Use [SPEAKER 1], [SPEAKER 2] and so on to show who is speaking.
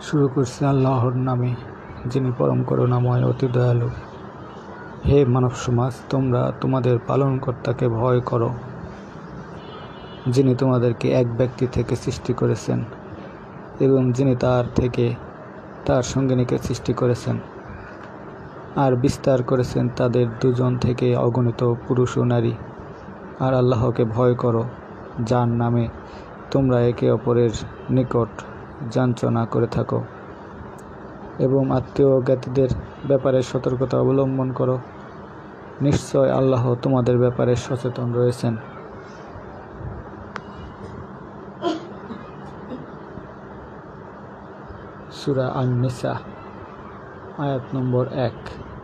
[SPEAKER 1] শুরু করছি আল্লাহর নামে, যিনি পরম করুণাময় অতি দয়ালু। হে মানব সমাজ, তোমরা তোমাদের পালনকর্তাকে ভয় করো, যিনি তোমাদেরকে এক ব্যক্তি থেকে সৃষ্টি করেছেন এবং যিনি তার সঙ্গিনীকে সৃষ্টি করেছেন আর বিস্তার করেছেন তাদের দুজন থেকে অগণিত পুরুষ ও নারী। আর আল্লাহকে ভয় করো, যার নামে তোমরা একে অপরের নিকট যাঞ্চনা করে থাকো, এবং আত্মীয় জ্ঞাতিদের ব্যাপারে সতর্কতা অবলম্বন করো। নিশ্চয় আল্লাহ তোমাদের ব্যাপারে সচেতন রয়েছেন। সূরা আন-নিসা আয়াত নম্বর 1।